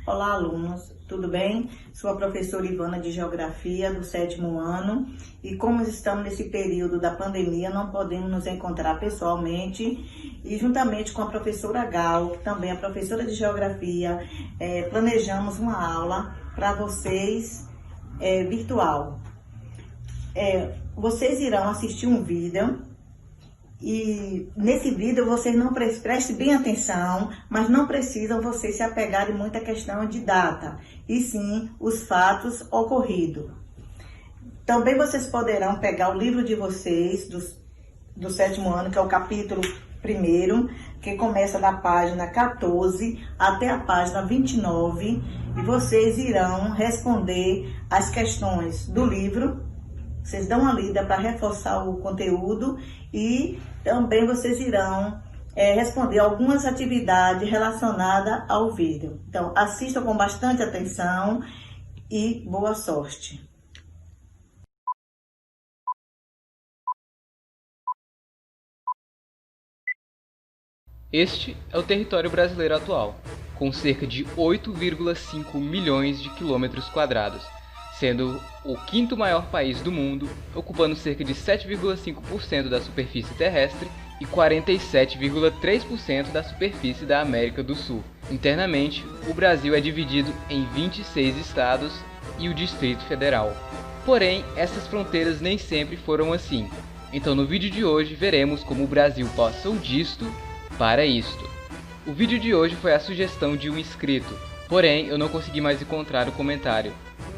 Olá, alunos, tudo bem? Sou a professora Ivana de Geografia do 7º ano e como estamos nesse período da pandemia, não podemos nos encontrar pessoalmente e juntamente com a professora Gal, que também é professora de Geografia, planejamos uma aula para vocês virtual. Vocês irão assistir um vídeo. E nesse vídeo vocês não prestem bem atenção, mas não precisam vocês se apegarem muito à questão de data, e sim os fatos ocorridos. Também vocês poderão pegar o livro de vocês, do 7º ano, que é o capítulo 1º, que começa da página 14 até a página 29, e vocês irão responder as questões do livro. Vocês dão uma lida para reforçar o conteúdo e também vocês irão responder algumas atividades relacionadas ao vídeo. Então, assistam com bastante atenção e boa sorte. Este é o território brasileiro atual, com cerca de 8,5 milhões de quilômetros quadrados, sendo o 5º maior país do mundo, ocupando cerca de 7,5% da superfície terrestre e 47,3% da superfície da América do Sul. Internamente, o Brasil é dividido em 26 estados e o Distrito Federal. Porém, essas fronteiras nem sempre foram assim. Então no vídeo de hoje veremos como o Brasil passou disto para isto. O vídeo de hoje foi a sugestão de um inscrito, porém eu não consegui mais encontrar o comentário.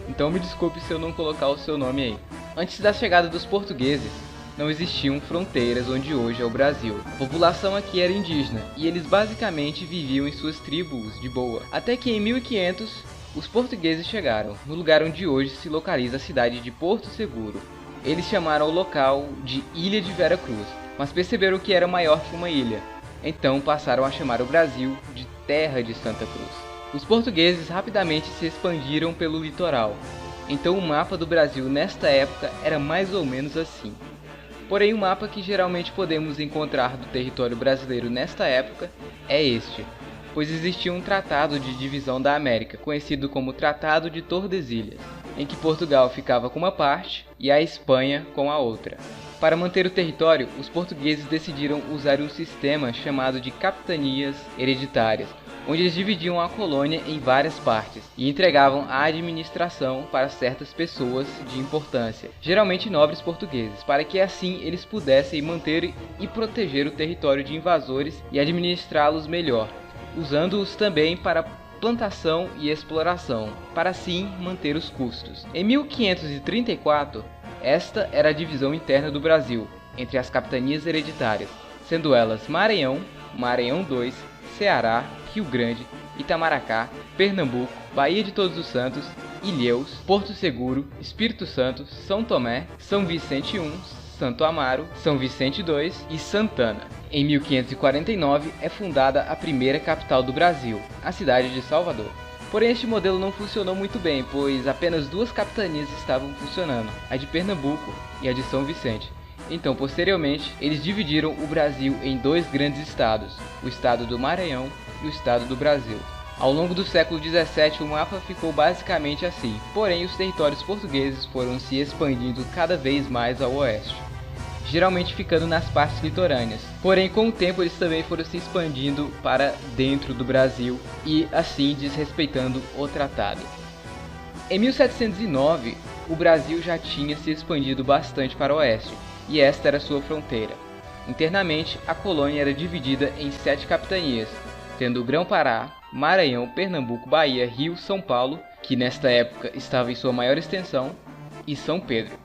Então me desculpe se eu não colocar o seu nome aí. Antes da chegada dos portugueses, não existiam fronteiras onde hoje é o Brasil. A população aqui era indígena e eles basicamente viviam em suas tribos de boa. Até que em 1500, os portugueses chegaram, no lugar onde hoje se localiza a cidade de Porto Seguro. Eles chamaram o local de Ilha de Vera Cruz, mas perceberam que era maior que uma ilha. Então passaram a chamar o Brasil de Terra de Santa Cruz. Os portugueses rapidamente se expandiram pelo litoral, então o mapa do Brasil nesta época era mais ou menos assim. Porém, o mapa que geralmente podemos encontrar do território brasileiro nesta época é este, pois existia um tratado de divisão da América, conhecido como Tratado de Tordesilhas, em que Portugal ficava com uma parte e a Espanha com a outra. Para manter o território, os portugueses decidiram usar um sistema chamado de capitanias hereditárias, onde eles dividiam a colônia em várias partes e entregavam a administração para certas pessoas de importância, geralmente nobres portugueses, para que assim eles pudessem manter e proteger o território de invasores e administrá-los melhor, usando-os também para plantação e exploração, para assim manter os custos. Em 1534, esta era a divisão interna do Brasil, entre as capitanias hereditárias, sendo elas Maranhão, Maranhão II, Ceará, Rio Grande, Itamaracá, Pernambuco, Baía de Todos os Santos, Ilhéus, Porto Seguro, Espírito Santo, São Tomé, São Vicente I, Santo Amaro, São Vicente II e Santana. Em 1549 é fundada a primeira capital do Brasil, a cidade de Salvador. Porém, este modelo não funcionou muito bem, pois apenas 2 capitanias estavam funcionando, a de Pernambuco e a de São Vicente. Então, posteriormente, eles dividiram o Brasil em 2 grandes estados, o estado do Maranhão e o estado do Brasil. Ao longo do século XVII, o mapa ficou basicamente assim, porém os territórios portugueses foram se expandindo cada vez mais ao oeste, geralmente ficando nas partes litorâneas. Porém, com o tempo, eles também foram se expandindo para dentro do Brasil e assim desrespeitando o tratado. Em 1709, o Brasil já tinha se expandido bastante para o oeste, e esta era sua fronteira. Internamente, a colônia era dividida em 7 capitanias, tendo Grão-Pará, Maranhão, Pernambuco, Bahia, Rio, São Paulo, que nesta época estava em sua maior extensão, e São Pedro.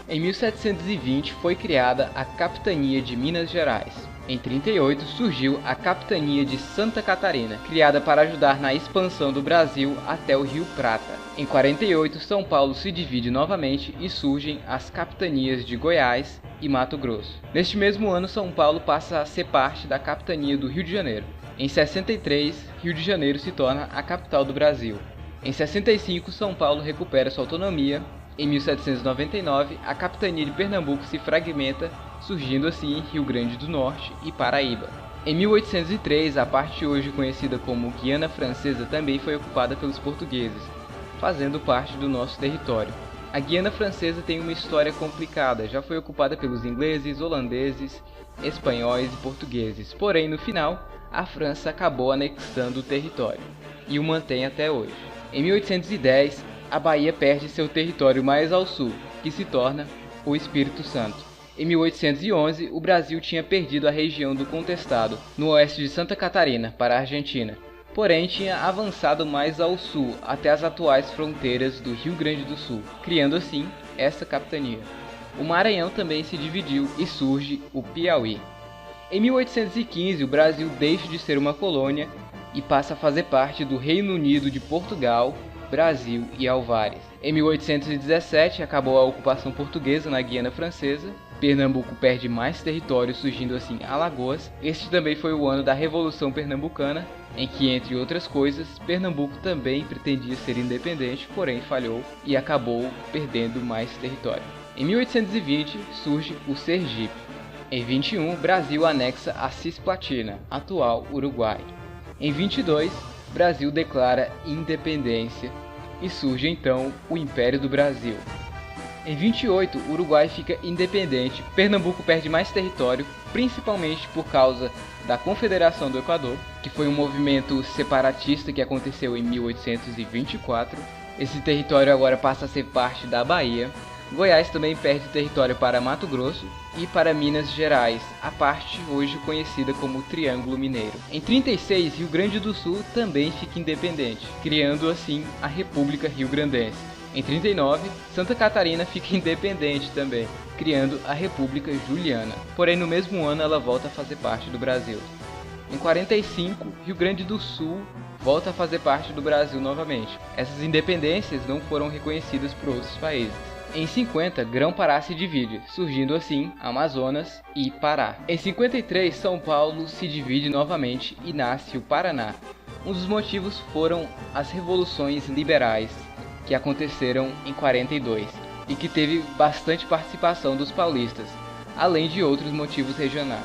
Em 1720 foi criada a Capitania de Minas Gerais. Em 38 surgiu a Capitania de Santa Catarina, criada para ajudar na expansão do Brasil até o Rio Prata. Em 48 São Paulo se divide novamente e surgem as Capitanias de Goiás e Mato Grosso. Neste mesmo ano, São Paulo passa a ser parte da Capitania do Rio de Janeiro. Em 63, Rio de Janeiro se torna a capital do Brasil. Em 65, São Paulo recupera sua autonomia. Em 1799, a capitania de Pernambuco se fragmenta, surgindo assim Rio Grande do Norte e Paraíba. Em 1803, a parte hoje conhecida como Guiana Francesa também foi ocupada pelos portugueses, fazendo parte do nosso território. A Guiana Francesa tem uma história complicada, já foi ocupada pelos ingleses, holandeses, espanhóis e portugueses, porém no final, a França acabou anexando o território, e o mantém até hoje. Em 1810, a Bahia perde seu território mais ao sul, que se torna o Espírito Santo. Em 1811, o Brasil tinha perdido a região do Contestado, no oeste de Santa Catarina, para a Argentina, porém tinha avançado mais ao sul, até as atuais fronteiras do Rio Grande do Sul, criando assim essa capitania. O Maranhão também se dividiu e surge o Piauí. Em 1815, o Brasil deixa de ser uma colônia e passa a fazer parte do Reino Unido de Portugal, Brasil e Alvares. Em 1817, acabou a ocupação portuguesa na Guiana Francesa. Pernambuco perde mais território, surgindo assim Alagoas. Este também foi o ano da Revolução Pernambucana, em que, entre outras coisas, Pernambuco também pretendia ser independente, porém falhou e acabou perdendo mais território. Em 1820, surge o Sergipe. Em 21, Brasil anexa a Cisplatina, atual Uruguai. Em 22, Brasil declara independência e surge então o Império do Brasil. Em 28, o Uruguai fica independente, Pernambuco perde mais território, principalmente por causa da Confederação do Equador, que foi um movimento separatista que aconteceu em 1824. Esse território agora passa a ser parte da Bahia. Goiás também perde território para Mato Grosso e para Minas Gerais, a parte hoje conhecida como Triângulo Mineiro. Em 36, Rio Grande do Sul também fica independente, criando assim a República Rio-Grandense. Em 39, Santa Catarina fica independente também, criando a República Juliana. Porém, no mesmo ano ela volta a fazer parte do Brasil. Em 45, Rio Grande do Sul volta a fazer parte do Brasil novamente. Essas independências não foram reconhecidas por outros países. Em 50, Grão-Pará se divide, surgindo assim Amazonas e Pará. Em 53, São Paulo se divide novamente e nasce o Paraná. Um dos motivos foram as revoluções liberais, que aconteceram em 42 e que teve bastante participação dos paulistas, além de outros motivos regionais.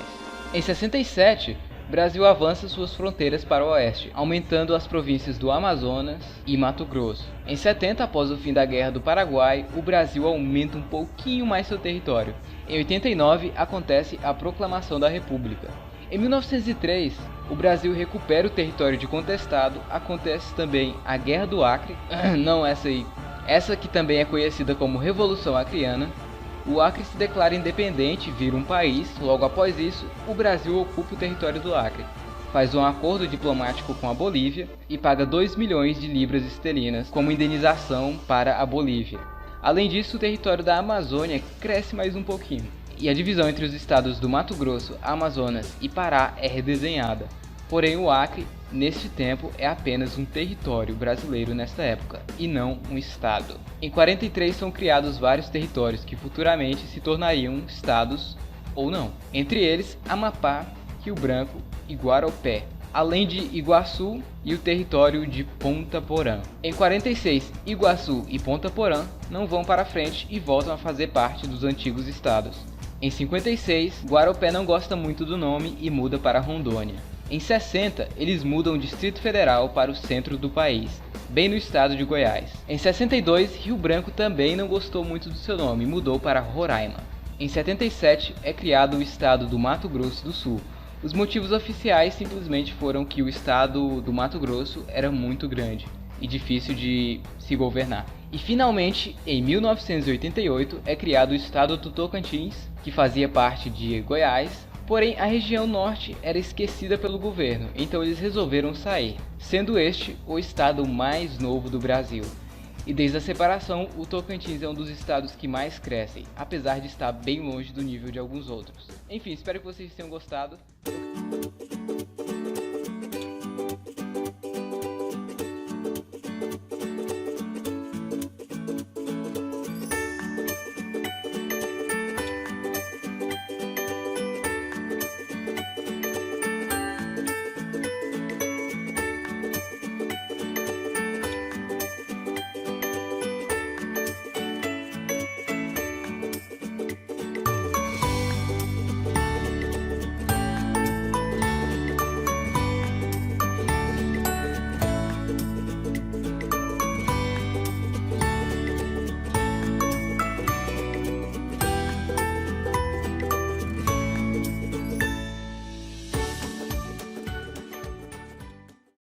Em 67, Brasil avança suas fronteiras para o oeste, aumentando as províncias do Amazonas e Mato Grosso. Em 70, após o fim da Guerra do Paraguai, o Brasil aumenta um pouquinho mais seu território. Em 89, acontece a Proclamação da República. Em 1903, o Brasil recupera o território de Contestado, acontece também a Guerra do Acre, não essa aí, essa que também é conhecida como Revolução Acreana. O Acre se declara independente, vira um país. Logo após isso, o Brasil ocupa o território do Acre, faz um acordo diplomático com a Bolívia e paga 2 milhões de libras esterlinas como indenização para a Bolívia. Além disso, o território da Amazônia cresce mais um pouquinho, e a divisão entre os estados do Mato Grosso, Amazonas e Pará é redesenhada. Porém, o Acre, neste tempo, é apenas um território brasileiro nesta época, e não um estado. Em 43 são criados vários territórios que futuramente se tornariam estados ou não. Entre eles, Amapá, Rio Branco e Guaropé, além de Iguaçu e o território de Ponta Porã. Em 46, Iguaçu e Ponta Porã não vão para frente e voltam a fazer parte dos antigos estados. Em 56, Guaropé não gosta muito do nome e muda para Rondônia. Em 60, eles mudam o Distrito Federal para o centro do país, bem no estado de Goiás. Em 62, Rio Branco também não gostou muito do seu nome e mudou para Roraima. Em 77, é criado o estado do Mato Grosso do Sul. Os motivos oficiais simplesmente foram que o estado do Mato Grosso era muito grande e difícil de se governar. E finalmente, em 1988, é criado o estado do Tocantins, que fazia parte de Goiás, porém a região norte era esquecida pelo governo, então eles resolveram sair, sendo este o estado mais novo do Brasil. E desde a separação, o Tocantins é um dos estados que mais crescem, apesar de estar bem longe do nível de alguns outros. Enfim, espero que vocês tenham gostado.